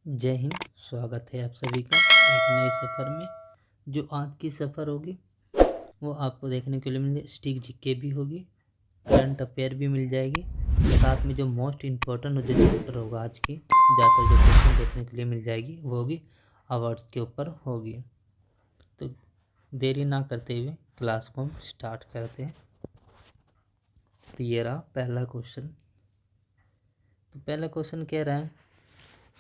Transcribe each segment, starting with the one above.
जय हिंद। स्वागत है आप सभी का एक नए सफ़र में। जो आज की सफ़र होगी वो आपको देखने के लिए मिलेगी। स्टिक जीके भी होगी, करंट अफेयर भी मिल जाएगी, साथ में जो मोस्ट इम्पोर्टेंट जो चैप्टर होगा आज की ज़्यादातर जो क्वेश्चन देखने के लिए मिल जाएगी वो होगी अवार्ड्स के ऊपर होगी। तो देरी ना करते हुए क्लास को हम स्टार्ट करते हैं। तो ये रहा पहला क्वेश्चन। तो पहला क्वेश्चन कह रहा है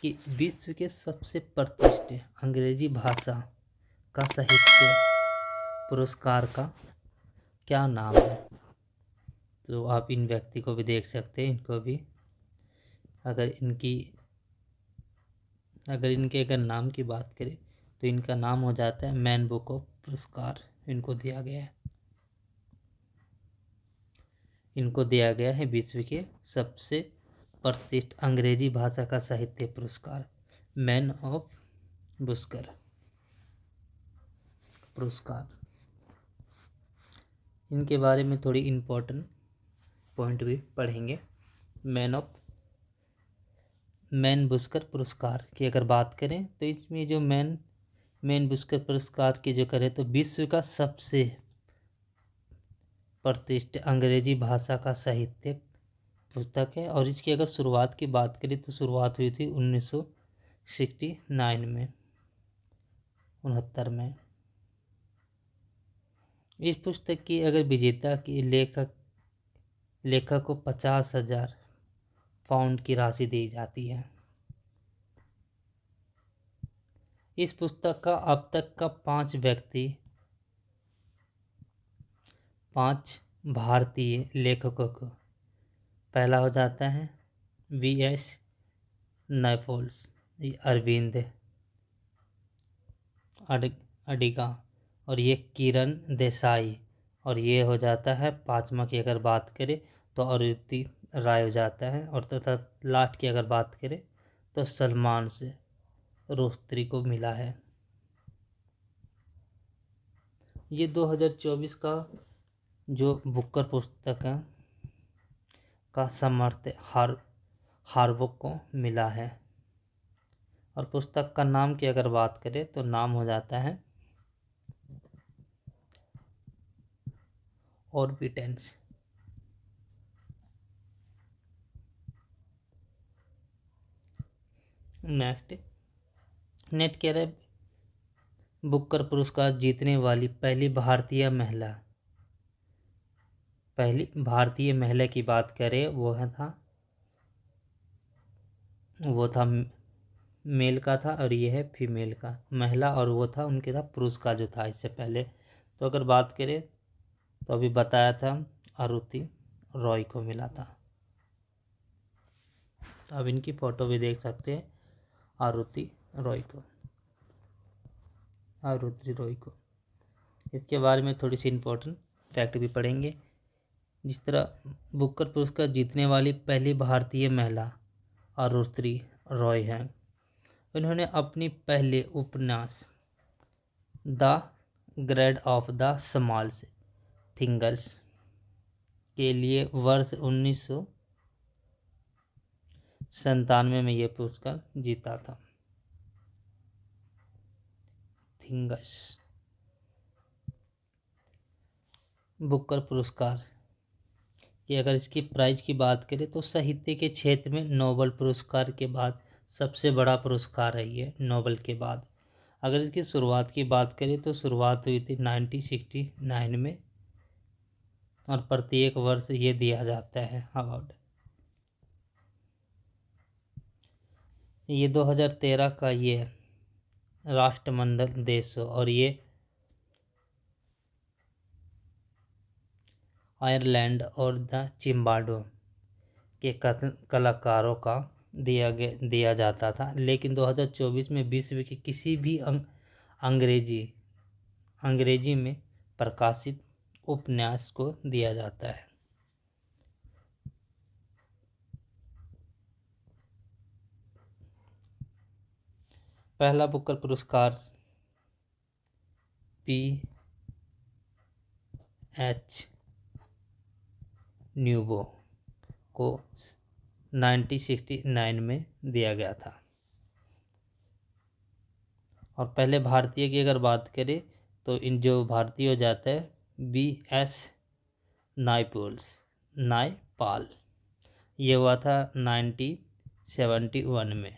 कि विश्व के सबसे प्रतिष्ठित अंग्रेजी भाषा का साहित्य पुरस्कार का क्या नाम है। तो आप इन व्यक्ति को भी देख सकते हैं, इनको भी अगर इनके नाम की बात करें तो इनका नाम हो जाता है मैन बुक ऑफ पुरस्कार। इनको दिया गया है विश्व के सबसे प्रतिष्ठित अंग्रेजी भाषा का साहित्य पुरस्कार, मैन ऑफ बुस्कर पुरस्कार। इनके बारे में थोड़ी इम्पोर्टेंट पॉइंट भी पढ़ेंगे। मैन बुस्कर पुरस्कार की अगर बात करें तो इसमें जो मैन बुस्कर पुरस्कार की जो करें तो विश्व का सबसे प्रतिष्ठित अंग्रेजी भाषा का साहित्य पुस्तक है। और इसकी अगर शुरुआत की बात करें तो शुरुआत हुई थी 1969 में 69 में। इस पुस्तक की अगर विजेता की लेखक को 50,000 पाउंड की राशि दी जाती है। इस पुस्तक का अब तक का 5 भारतीय लेखकों को पहला हो जाता है V.S. नैपोल्स, अरविंद अडिगा, और ये किरण देसाई, और ये हो जाता है 5वां की अगर बात करें तो अरुति राय हो जाता है। और तथा लास्ट की अगर बात करें तो सलमान से रोस्त्री को मिला है। ये 2024 का जो बुकर पुस्तक है का समर्थ हार्वुक को मिला है। और पुस्तक का नाम की अगर बात करें तो नाम हो जाता है ऑर्बिटेंस। नेट कह रहे बुकर पुरस्कार जीतने वाली पहली भारतीय महिला की बात करें वो था मेल का था, और ये है फीमेल का महिला, और वो था उनके था पुरुष का जो था इससे पहले। तो अगर बात करें तो अभी बताया था अरुति रॉय को मिला था। तो अब इनकी फ़ोटो भी देख सकते हैं आरुति रॉय को। इसके बारे में थोड़ी सी इम्पोर्टेंट फैक्ट भी पढ़ेंगे। जिस तरह बुकर पुरस्कार जीतने वाली पहली भारतीय महिला आरुति रॉय हैं। उन्होंने अपनी पहले उपन्यास the grade of the small things के लिए वर्ष 1997 में यह पुरस्कार जीता था। थिंग्स बुकर पुरस्कार कि अगर इसकी प्राइज की बात करें तो साहित्य के क्षेत्र में नोबेल पुरस्कार के बाद सबसे बड़ा पुरस्कार है ये, नोबेल के बाद। अगर इसकी शुरुआत की बात करें तो शुरुआत हुई थी 1969 में, और प्रत्येक वर्ष ये दिया जाता है अवार्ड। ये 2013 का ये राष्ट्रमंडल देश, और ये आयरलैंड और द जिम्बाब्वे के कलाकारों का दिया जाता था। लेकिन 2024 में विश्व के किसी भी अंग्रेजी में प्रकाशित उपन्यास को दिया जाता है। पहला बुकर पुरस्कार P.H. न्यूबो को 1969 में दिया गया था। और पहले भारतीय की अगर बात करें तो इन जो भारतीय हो जाता है BS नायपाल। ये हुआ था 1971 में।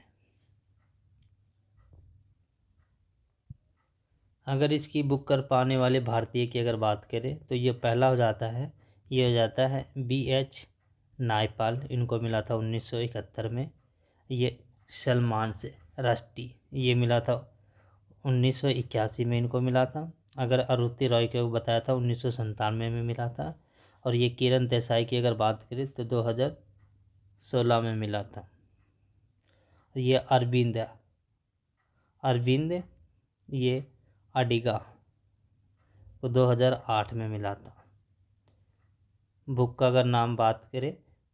अगर इसकी बुक कर पाने वाले भारतीय की अगर बात करें तो ये पहला हो जाता है, ये हो जाता है BH नायपाल। इनको मिला था 1971 में। ये सलमान से राष्ट्रीय ये मिला था 1981 में इनको मिला था। अगर अरुंधति रॉय को बताया था 1997 में मिला था। और ये किरण देसाई की अगर बात करें तो 2016 में मिला था। ये अरविंद ये अडिगा को 2008 में मिला था। बुक का अगर नाम बात करें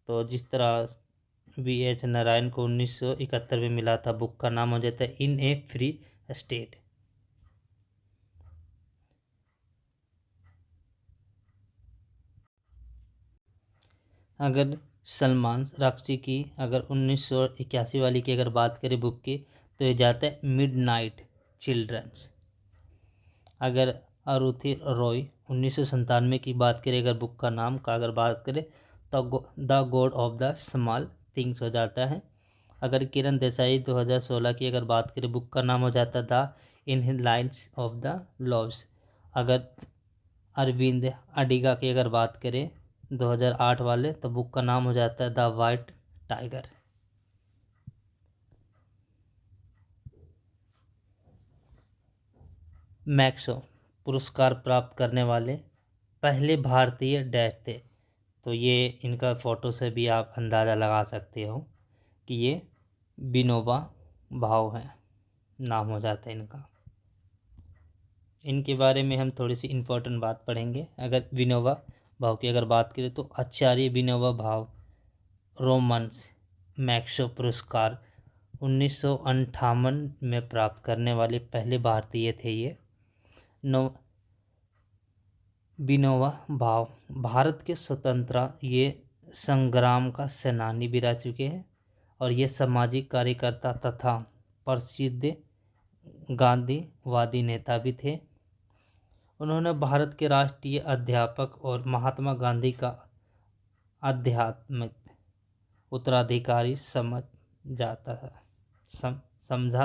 तो जिस तरह BH नारायण को 1971 में मिला था, बुक का नाम हो जाता है इन ए फ्री स्टेट। अगर सलमान राक्षी की अगर 1981 वाली की अगर बात करें बुक की तो ये जाता है मिडनाइट चिल्ड्रंस। अगर अरुंधति रॉय 1997 की बात करें अगर बुक का नाम का अगर बात करें तो the God of the small things हो जाता है। अगर किरण देसाई 2016 की अगर बात करें बुक का नाम हो जाता है द इनलाइंस ऑफ द लव्स। अगर अरविंद अडिगा की अगर बात करें 2008 वाले तो बुक का नाम हो जाता है द वाइट टाइगर। मैक्सो पुरस्कार प्राप्त करने वाले पहले भारतीय डैश थे। तो ये इनका फ़ोटो से भी आप अंदाज़ा लगा सकते हो कि ये विनोबा भावे है, नाम हो जाता है इनका। इनके बारे में हम थोड़ी सी इम्पोर्टेंट बात पढ़ेंगे। अगर विनोबा भावे की अगर बात करें तो आचार्य विनोबा भावे रोमन्स मैक्सो पुरस्कार 1958 में प्राप्त करने वाले पहले भारतीय थे। ये विनोबा भावे भारत के स्वतंत्रता ये संग्राम का सेनानी भी रह चुके हैं और ये सामाजिक कार्यकर्ता तथा प्रसिद्ध गांधीवादी नेता भी थे। उन्होंने भारत के राष्ट्रीय अध्यापक और महात्मा गांधी का आध्यात्मिक उत्तराधिकारी समझा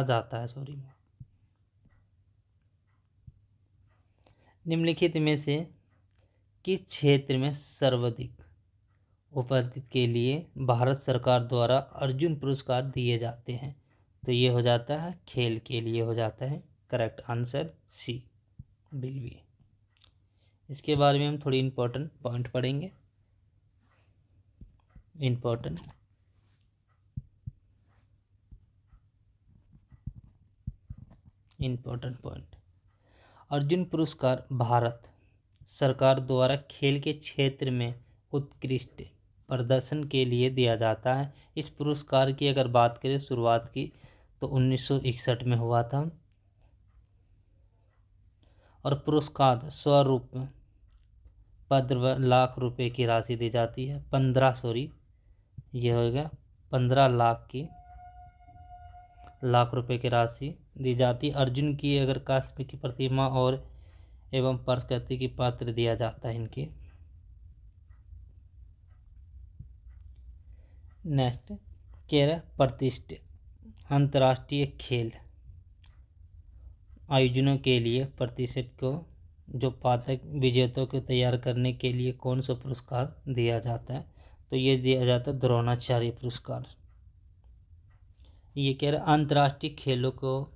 जाता है। निम्नलिखित में से किस क्षेत्र में सर्वाधिक उपलब्धि के लिए भारत सरकार द्वारा अर्जुन पुरस्कार दिए जाते हैं? तो ये हो जाता है खेल के लिए हो जाता है। करेक्ट आंसर सी बिल्वी। इसके बारे में हम थोड़ी इम्पोर्टेंट पॉइंट पढ़ेंगे। इम्पोर्टेंट पॉइंट, अर्जुन पुरस्कार भारत सरकार द्वारा खेल के क्षेत्र में उत्कृष्ट प्रदर्शन के लिए दिया जाता है। इस पुरस्कार की अगर बात करें शुरुआत की तो 1961 में हुआ था और पुरस्कार स्वरूप 15 लाख रुपए की राशि दी जाती है। 15 लाख रुपए की राशि दी जाती है। अर्जुन की अगर काष्ठ की प्रतिमा और एवं पुरस्कृति की पात्र दिया जाता है इनके। नेक्स्ट प्रतिष्ठित अंतर्राष्ट्रीय खेल आयोजनों के लिए प्रतिष्ठित को जो पदक विजेताओं को तैयार करने के लिए कौन सा पुरस्कार दिया जाता है? तो ये दिया जाता है द्रोणाचार्य पुरस्कार। ये कह रहे अंतर्राष्ट्रीय खेलों को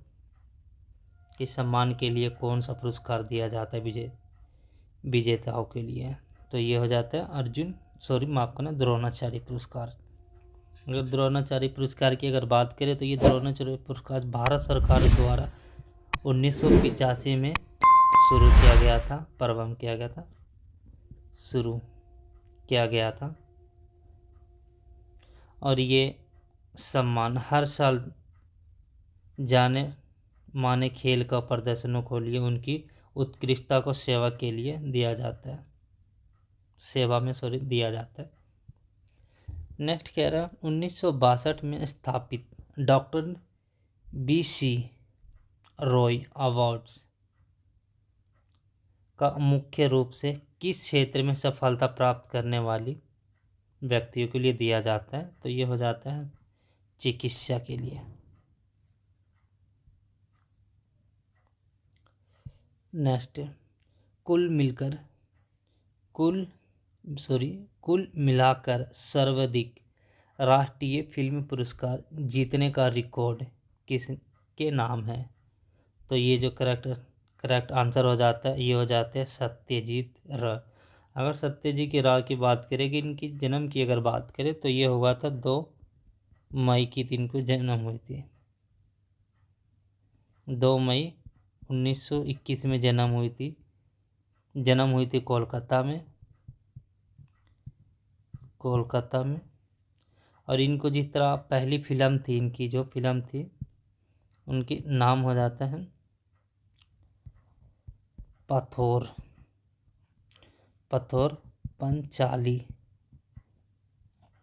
के सम्मान के लिए कौन सा पुरस्कार दिया जाता है विजेताओं के लिए? तो ये हो जाता है माफ करना द्रोणाचार्य पुरस्कार। अगर द्रोणाचार्य पुरस्कार की अगर बात करें तो ये द्रोणाचार्य पुरस्कार भारत सरकार द्वारा 1985 में शुरू किया गया था, प्रारंभ किया गया था, शुरू किया गया था। और ये सम्मान हर साल जाने माने खेल का प्रदर्शनों के लिए उनकी उत्कृष्टता को सेवा के लिए दिया जाता है, दिया जाता है। नेक्स्ट कह रहा है 1962 में स्थापित डॉक्टर BC रॉय अवार्ड्स का मुख्य रूप से किस क्षेत्र में सफलता प्राप्त करने वाली व्यक्तियों के लिए दिया जाता है? तो ये हो जाता है चिकित्सा के लिए। नेक्स्ट, कुल मिलाकर सर्वाधिक राष्ट्रीय फिल्म पुरस्कार जीतने का रिकॉर्ड किसके नाम है? तो ये जो करेक्ट आंसर हो जाता है, ये हो जाते हैं सत्यजीत रे। अगर सत्यजीत रे की बात करें कि इनकी जन्म की अगर बात करें तो ये हुआ था 2 मई की दिन को जन्म हुई थी। 2 मई 1921 में जन्म हुई थी कोलकाता में। और इनको जिस तरह पहली फिल्म थी, इनकी जो फिल्म थी उनकी नाम हो जाता है पथोर पंचाली।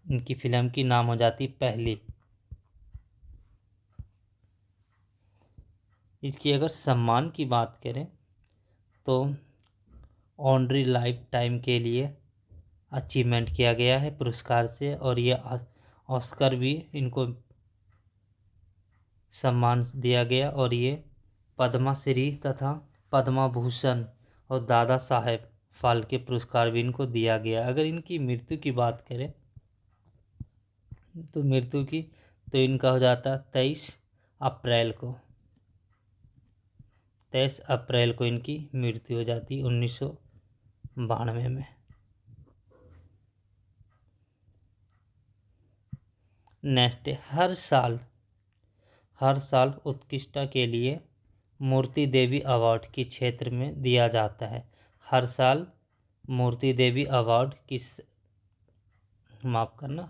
इनकी फिल्म की नाम हो जाती पहली। इसकी अगर सम्मान की बात करें तो ऑनरी लाइफ टाइम के लिए अचीवमेंट किया गया है पुरस्कार से, और ये ऑस्कर भी इनको सम्मान दिया गया, और ये पद्मश्री तथा पद्मभूषण और दादा साहेब फाल्के पुरस्कार भी इनको दिया गया। अगर इनकी मृत्यु की बात करें तो इनका हो जाता 23 अप्रैल को इनकी मृत्यु हो जाती 1992 में। नेक्स्ट, हर साल उत्कृष्टता के लिए मूर्ति देवी अवार्ड किस क्षेत्र में दिया जाता है? हर साल मूर्ति देवी अवार्ड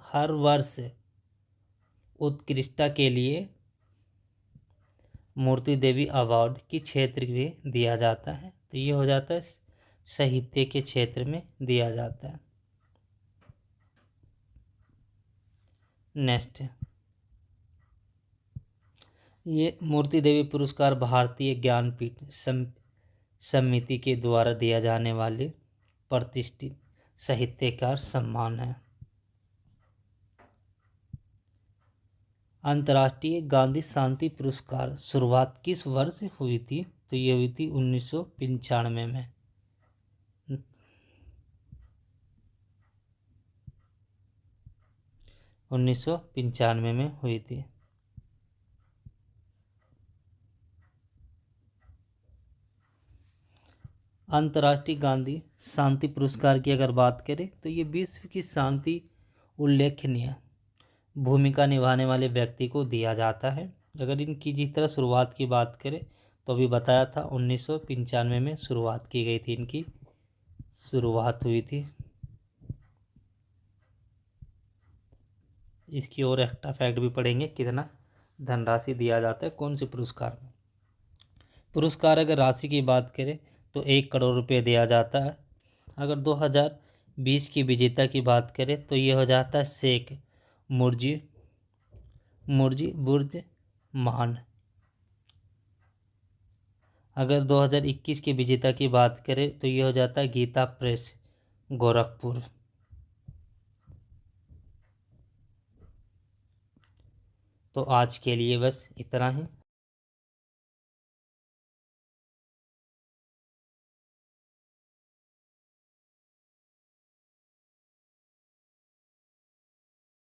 हर वर्ष उत्कृष्टता के लिए मूर्ति देवी अवार्ड किस क्षेत्र में दिया जाता है? तो ये हो जाता है साहित्य के क्षेत्र में दिया जाता है। नेक्स्ट, ये मूर्ति देवी पुरस्कार भारतीय ज्ञानपीठ समिति के द्वारा दिया जाने वाले प्रतिष्ठित साहित्यकार सम्मान है। अंतर्राष्ट्रीय गांधी शांति पुरस्कार शुरुआत किस वर्ष हुई थी? तो ये हुई थी 1995 में। में हुई थी। अंतर्राष्ट्रीय गांधी शांति पुरस्कार की अगर बात करें तो ये विश्व की शांति उल्लेखनीय भूमिका निभाने वाले व्यक्ति को दिया जाता है। अगर इनकी जिस तरह शुरुआत की बात करें तो अभी बताया था 1995 में शुरुआत की गई थी, इनकी शुरुआत हुई थी। इसकी और एक्स्ट्रा फैक्ट भी पढ़ेंगे, कितना धनराशि दिया जाता है कौन से पुरस्कार में। पुरस्कार अगर राशि की बात करें तो 1 करोड़ रुपये दिया जाता है। अगर 2020 की विजेता की बात करें तो ये हो जाता है शेख मुर्जी बुर्ज मान। अगर 2021 की विजेता की बात करें तो ये हो जाता है गीता प्रेस गोरखपुर। तो आज के लिए बस इतना ही।